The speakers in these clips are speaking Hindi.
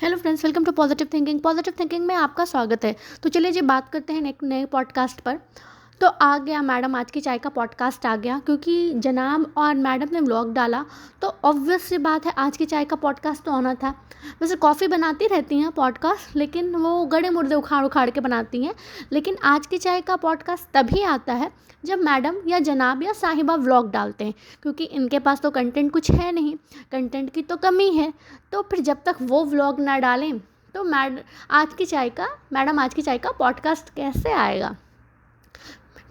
Hello friends, welcome to positive thinking. Positive thinking में आपका स्वागत है। तो चलिए जी बात करते हैं एक नए पॉडकास्ट पर। तो आ गया मैडम आज की चाय का पॉडकास्ट आ गया, क्योंकि जनाब और मैडम ने व्लॉग डाला। तो ऑब्वियस सी बात है आज की चाय का पॉडकास्ट तो होना था। वैसे कॉफ़ी बनाती रहती हैं पॉडकास्ट, लेकिन वो गड़े मुर्दे उखाड़ उखाड़ के बनाती हैं। लेकिन आज की चाय का पॉडकास्ट तभी आता है जब मैडम या जनाब या साहिबा व्लॉग डालते हैं, क्योंकि इनके पास तो कंटेंट कुछ है नहीं, कंटेंट की तो कमी है। तो फिर जब तक वो व्लॉग ना डालें तो मैडम आज की चाय का पॉडकास्ट कैसे आएगा?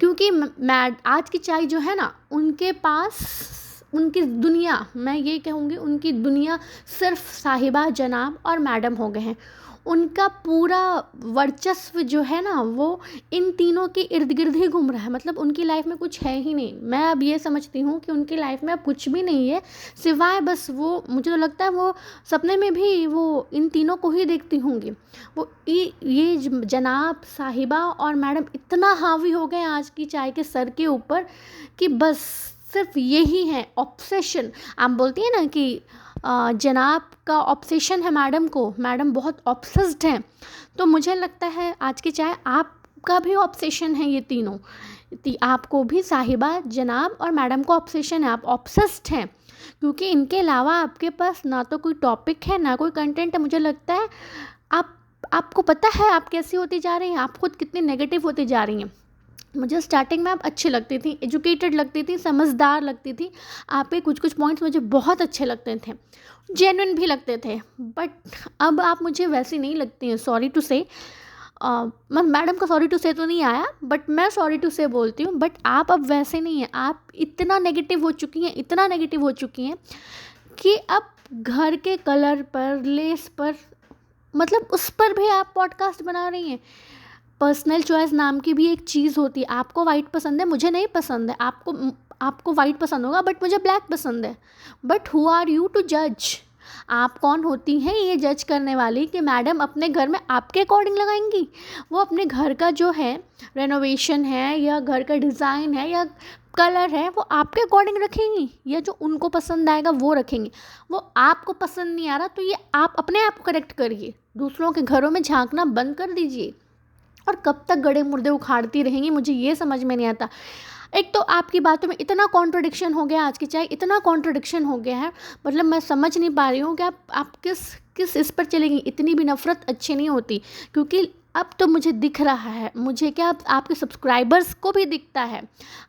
क्योंकि आज की चाय जो है ना, उनके पास उनकी दुनिया, मैं ये कहूँगी उनकी दुनिया सिर्फ साहिबा, जनाब और मैडम हो गए हैं। उनका पूरा वर्चस्व जो है ना, वो इन तीनों के इर्द गिर्द ही घूम रहा है। मतलब उनकी लाइफ में कुछ है ही नहीं। मैं अब ये समझती हूँ कि उनकी लाइफ में अब कुछ भी नहीं है, सिवाय बस वो, मुझे तो लगता है वो सपने में भी वो इन तीनों को ही देखती होंगी। वो ये जनाब, साहिबा और मैडम इतना हावी हो गए आज की चाय के सर के ऊपर कि बस सिर्फ यही है ऑब्सेशन। आप बोलती हैं ना कि जनाब का ऑब्सेशन है मैडम को, मैडम बहुत ऑब्सेस्ड हैं। तो मुझे लगता है आज की चाय आपका भी ऑब्सेशन है। ये तीनों आपको भी, साहिबा, जनाब और मैडम को ऑब्सेशन है। आप ऑब्सेस्ड हैं, क्योंकि इनके अलावा आपके पास ना तो कोई टॉपिक है, ना कोई कंटेंट है। मुझे लगता है आपको पता है आप कैसी होती जा रही हैं, आप खुद कितनी नेगेटिव होती जा रही हैं। मुझे स्टार्टिंग में आप अच्छी लगती थी, एजुकेटेड लगती थी, समझदार लगती थी। आपके कुछ कुछ पॉइंट्स मुझे बहुत अच्छे लगते थे, जेन्युइन भी लगते थे। बट अब आप मुझे वैसी नहीं लगती हैं। सॉरी टू से, मैडम का सॉरी टू से तो नहीं आया, बट मैं सॉरी टू से बोलती हूँ। बट आप अब वैसे नहीं हैं। आप इतना नेगेटिव हो चुकी हैं, इतना नेगेटिव हो चुकी हैं कि अब घर के कलर पर, लेस पर, मतलब उस पर भी आप पॉडकास्ट बना रही हैं। पर्सनल चॉइस नाम की भी एक चीज़ होती है। आपको वाइट पसंद है, मुझे नहीं पसंद है। आपको वाइट पसंद होगा, बट मुझे ब्लैक पसंद है। But who are you to जज? आप कौन होती हैं ये जज करने वाली कि मैडम अपने घर में आपके अकॉर्डिंग लगाएंगी? वो अपने घर का जो है रेनोवेशन है, या घर का डिज़ाइन है, या कलर है, वो आपके अकॉर्डिंग रखेंगी, या जो उनको पसंद आएगा वो रखेंगी? वो आपको पसंद नहीं आ रहा तो ये आप अपने आप को करेक्ट करिए। दूसरों के घरों में झांकना बंद कर दीजिए। और कब तक गड़े मुर्दे उखाड़ती रहेंगी, मुझे ये समझ में नहीं आता। एक तो आपकी बातों में इतना कॉन्ट्रडिक्शन हो गया, आज की चाय इतना कॉन्ट्रडिक्शन हो गया है। मतलब मैं समझ नहीं पा रही हूँ कि आप किस किस इस पर चलेंगी। इतनी भी नफ़रत अच्छी नहीं होती, क्योंकि अब तो मुझे दिख रहा है, मुझे क्या, आपके सब्सक्राइबर्स को भी दिखता है।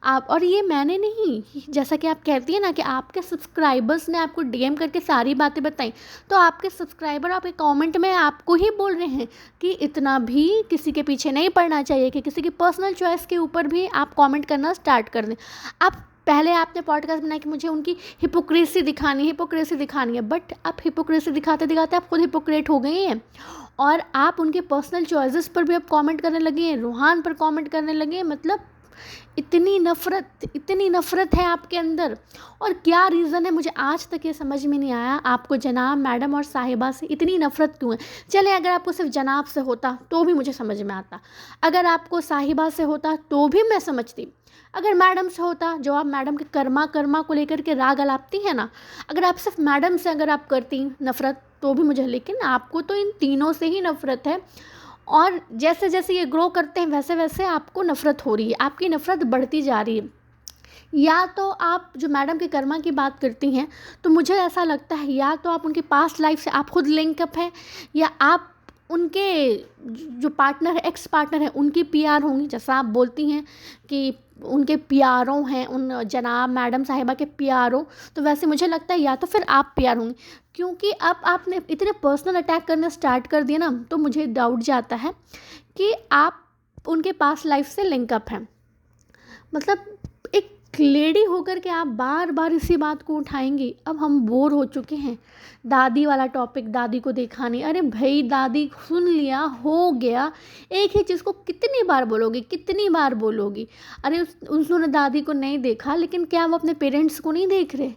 आप, और ये मैंने नहीं, जैसा कि आप कहती हैं ना कि आपके सब्सक्राइबर्स ने आपको डीएम करके सारी बातें बताई, तो आपके सब्सक्राइबर आपके कमेंट में आपको ही बोल रहे हैं कि इतना भी किसी के पीछे नहीं पड़ना चाहिए, कि किसी की पर्सनल चॉइस के ऊपर भी आप कमेंट करना स्टार्ट कर दें। आप पहले आपने पॉडकास्ट बनाया कि मुझे उनकी हिपोक्रेसी दिखानी है, बट आप हिपोक्रेसी दिखाते दिखाते आप खुद हिपोक्रेट हो गई हैं। और आप उनके पर्सनल चॉइसेस पर भी अब कमेंट करने लगी हैं, रूहान पर कमेंट करने लगे हैं। मतलब इतनी नफ़रत है आपके अंदर। और क्या रीज़न है, मुझे आज तक ये समझ में नहीं आया, आपको जनाब, मैडम और साहिबा से इतनी नफ़रत क्यों है? चले, अगर आपको सिर्फ जनाब से होता तो भी मुझे समझ में आता, अगर आपको साहिबा से होता तो भी मैं समझती, अगर मैडम से होता, जो आप मैडम के कर्मा को लेकर के राग अलापती है ना, अगर आप सिर्फ मैडम से अगर आप करती नफ़रत तो भी मुझे, लेकिन आपको तो इन तीनों से ही नफ़रत है। और जैसे जैसे ये ग्रो करते हैं वैसे वैसे आपको नफ़रत हो रही है, आपकी नफ़रत बढ़ती जा रही है। या तो आप जो मैडम के कर्मा की बात करती हैं, तो मुझे ऐसा लगता है या तो आप उनकी पास्ट लाइफ से आप खुद लिंकअप हैं, या आप उनके जो पार्टनर है, एक्स पार्टनर है, उनकी पीआर होंगी। जैसा आप बोलती हैं कि उनके पीआरओ हैं, उन जनाब, मैडम, साहिबा के पीआरओ, तो वैसे मुझे लगता है या तो फिर आप पीआर होंगी। क्योंकि अब आपने इतने पर्सनल अटैक करना स्टार्ट कर दिया ना, तो मुझे डाउट जाता है कि आप उनके पास्ट लाइफ से लिंकअप हैं। मतलब एक लेडी होकर के आप बार बार इसी बात को उठाएंगी। अब हम बोर हो चुके हैं। दादी वाला टॉपिक, दादी को देखा नहीं, अरे भाई दादी सुन लिया, हो गया। एक ही चीज़ को कितनी बार बोलोगी, कितनी बार बोलोगी? अरे उन्होंने दादी को नहीं देखा, लेकिन क्या वो अपने पेरेंट्स को नहीं देख रहे?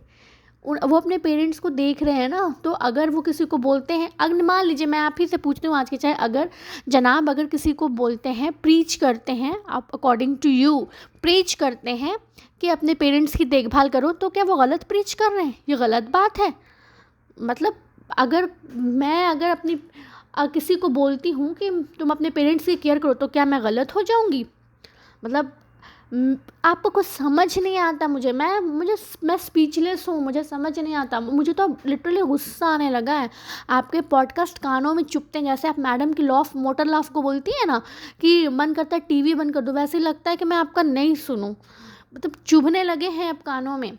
वो अपने पेरेंट्स को देख रहे हैं ना। तो अगर वो किसी को बोलते हैं, अगर मान लीजिए, मैं आप ही से पूछती हूँ आज की चाहे, अगर जनाब अगर किसी को बोलते हैं, प्रीच करते हैं, आप अकॉर्डिंग टू यू प्रीच करते हैं कि अपने पेरेंट्स की देखभाल करो, तो क्या वो गलत प्रीच कर रहे हैं? ये गलत बात है। मतलब अगर अपनी किसी को बोलती हूँ कि तुम अपने पेरेंट्स की केयर करो, तो क्या मैं गलत हो जाऊँगी? मतलब आपको कुछ समझ नहीं आता। मैं स्पीचलेस हूँ, मुझे समझ नहीं आता। मुझे तो लिटरली गुस्सा आने लगा है। आपके पॉडकास्ट कानों में चुभते हैं, जैसे आप मैडम की मोटर लॉ को बोलती है ना कि मन करता है टीवी बंद कर दो, वैसे लगता है कि मैं आपका नहीं सुनूं। मतलब चुभने लगे हैं अब कानों में।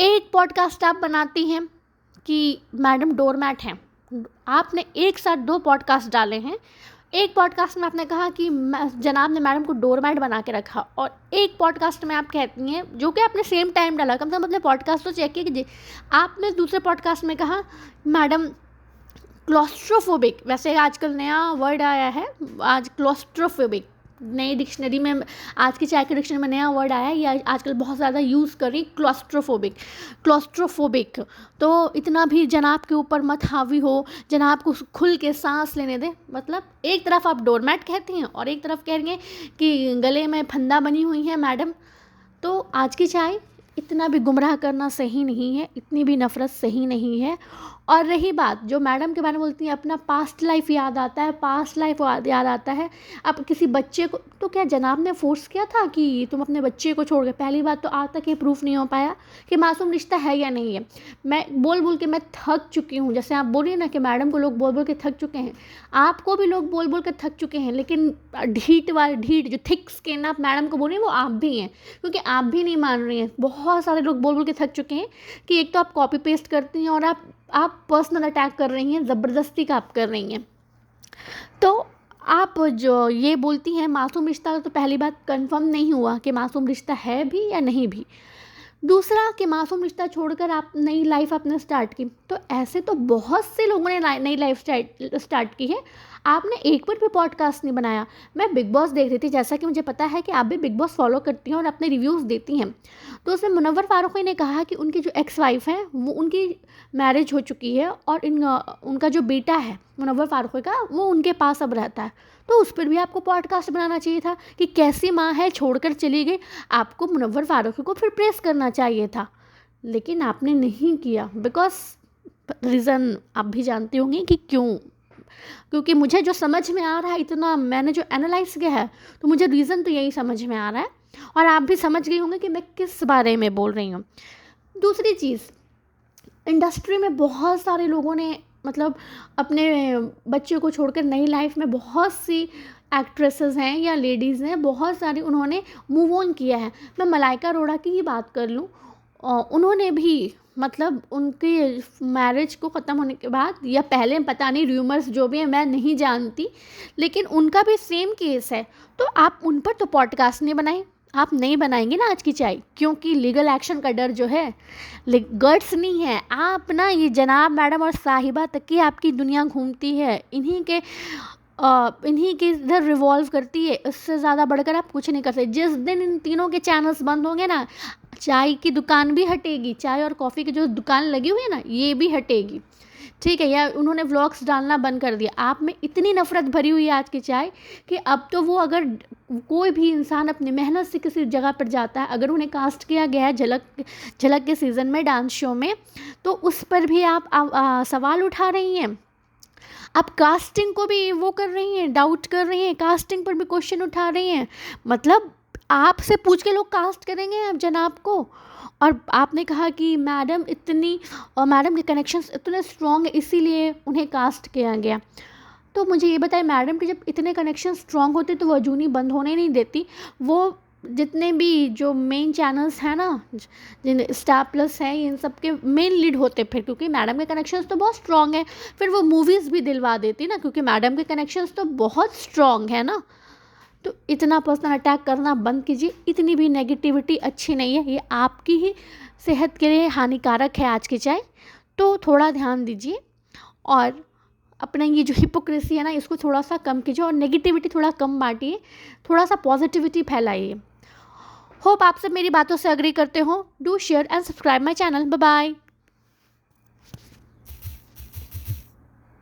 एक पॉडकास्ट आप बनाती हैं कि मैडम डोरमैट हैं। आपने एक साथ 2 पॉडकास्ट डाले हैं। एक पॉडकास्ट में आपने कहा कि जनाब ने मैडम को डोरमैट बना के रखा, और एक पॉडकास्ट में आप कहती हैं, जो कि आपने सेम टाइम डाला, कम से कम अपने पॉडकास्ट तो चेक कीजिए। आपने दूसरे पॉडकास्ट में कहा मैडम क्लॉस्ट्रोफोबिक, वैसे आजकल नया वर्ड आया है आज क्लॉस्ट्रोफोबिक, नई डिक्शनरी में, आज की चाय की डिक्शनरी में नया वर्ड आया है, ये आजकल बहुत ज़्यादा यूज़ करी, क्लॉस्ट्रोफोबिक। तो इतना भी जनाब के ऊपर मत हावी हो, जनाब को खुल के सांस लेने दे। मतलब एक तरफ आप डोरमैट कहती हैं और एक तरफ कह रही हैं कि गले में फंदा बनी हुई है मैडम। तो आज की चाय, इतना भी गुमराह करना सही नहीं है, इतनी भी नफ़रत सही नहीं है। और रही बात जो मैडम के बारे में बोलती हैं, अपना पास्ट लाइफ याद आता है। अब किसी बच्चे को, तो क्या जनाब ने फोर्स किया था कि तुम अपने बच्चे को छोड़ के? पहली बात तो आज तक ये प्रूफ नहीं हो पाया कि मासूम रिश्ता है या नहीं है। मैं बोल के मैं थक चुकी हूँ। जैसे आप बोल रही हैं ना कि मैडम को लोग बोल के थक चुके हैं, आपको भी लोग बोल के थक चुके हैं। लेकिन ढीठ जो थिक स्किन आप मैडम को बोल रही हैं, वो आप भी हैं, क्योंकि आप भी नहीं मान रही हैं। बहुत सारे लोग बोल के थक चुके हैं कि एक तो आप कॉपी पेस्ट करती हैं और आप पर्सनल अटैक कर रही हैं, ज़बरदस्ती का आप कर रही हैं। तो आप जो ये बोलती हैं मासूम रिश्ता, तो पहली बात कंफर्म नहीं हुआ कि मासूम रिश्ता है भी या नहीं भी। दूसरा कि मासूम रिश्ता छोड़कर आप नई लाइफ आपने स्टार्ट की, तो ऐसे तो बहुत से लोगों ने नई लाइफ स्टार्ट की है। आपने एक बार भी पॉडकास्ट नहीं बनाया। मैं बिग बॉस देख रही थी, जैसा कि मुझे पता है कि आप भी बिग बॉस फॉलो करती हैं और अपने रिव्यूज़ देती हैं। तो उसमें मुनव्वर फारूकी ने कहा कि उनकी जो एक्स वाइफ है, वो उनकी मैरिज हो चुकी है और उनका जो बेटा है मुनव्वर फारूकी का, वो उनके पास अब रहता है। तो उस पर भी आपको पॉडकास्ट बनाना चाहिए था कि कैसी माँ है, छोड़कर चली गई। आपको मुनव्वर फारूकी को फिर प्रेस करना चाहिए था, लेकिन आपने नहीं किया। बिकॉज रीज़न आप भी जानती होंगी कि क्यों। क्योंकि मुझे जो समझ में आ रहा है, इतना मैंने जो एनालाइज किया है, तो मुझे रीज़न तो यही समझ में आ रहा है, और आप भी समझ गए होंगे कि मैं किस बारे में बोल रही हूँ। दूसरी चीज़, इंडस्ट्री में बहुत सारे लोगों ने मतलब अपने बच्चे को छोड़कर नई लाइफ में, बहुत सी एक्ट्रेसेस हैं या लेडीज़ हैं, बहुत सारी उन्होंने मूव ऑन किया है। मैं मलाइका अरोड़ा की ही बात कर लूँ, उन्होंने भी मतलब उनकी मैरिज को ख़त्म होने के बाद या पहले, पता नहीं, र्यूमर्स जो भी है मैं नहीं जानती, लेकिन उनका भी सेम केस है। तो आप उन पर तो पॉडकास्ट नहीं बनाए, आप नहीं बनाएंगे ना आज की चाय, क्योंकि लीगल एक्शन का डर जो है, गट्स नहीं है। आप ना, ये जनाब मैडम और साहिबा तक की आपकी दुनिया घूमती है, इन्हीं के इधर रिवॉल्व करती है। इससे ज़्यादा बढ़कर आप कुछ नहीं कर सकते। जिस दिन इन तीनों के चैनल्स बंद होंगे ना, चाय की दुकान भी हटेगी, चाय और कॉफ़ी की जो दुकान लगी हुई है ना, ये भी हटेगी, ठीक है। या उन्होंने व्लॉग्स डालना बंद कर दिया। आप में इतनी नफ़रत भरी हुई है आज की चाय कि अब तो वो, अगर कोई भी इंसान अपनी मेहनत से किसी जगह पर जाता है, अगर उन्हें कास्ट किया गया है झलक के सीज़न में, डांस शो में, तो उस पर भी आप सवाल उठा रही हैं। आप कास्टिंग को भी वो कर रही हैं, डाउट कर रही हैं, कास्टिंग पर भी क्वेश्चन उठा रही हैं। मतलब आपसे पूछ के लोग कास्ट करेंगे आप जनाब को। और आपने कहा कि मैडम के कनेक्शंस इतने स्ट्रॉन्ग है, इसीलिए उन्हें कास्ट किया गया। तो मुझे ये बताएं, मैडम के जब इतने कनेक्शन स्ट्रॉन्ग होते तो वो अजूनी बंद होने नहीं देती। वो जितने भी जो मेन चैनल्स हैं ना, जिन स्टार प्लस है, इन सब के मेन लीड होते फिर, क्योंकि मैडम के कनेक्शंस तो बहुत स्ट्रॉन्ग है। फिर वो मूवीज़ भी दिलवा देती ना, क्योंकि मैडम के कनेक्शंस तो बहुत स्ट्रॉन्ग है ना। तो इतना पर्सनल अटैक करना बंद कीजिए, इतनी भी नेगेटिविटी अच्छी नहीं है, ये आपकी ही सेहत के लिए हानिकारक है आज की चाय। तो थोड़ा ध्यान दीजिए और अपना ये जो हिपोक्रेसी है ना, इसको थोड़ा सा कम कीजिए और नेगेटिविटी थोड़ा कम बांटिए, थोड़ा सा पॉजिटिविटी फैलाइए। होप आप सब मेरी बातों से अग्री करते हो। Do share and subscribe my channel. Bye bye.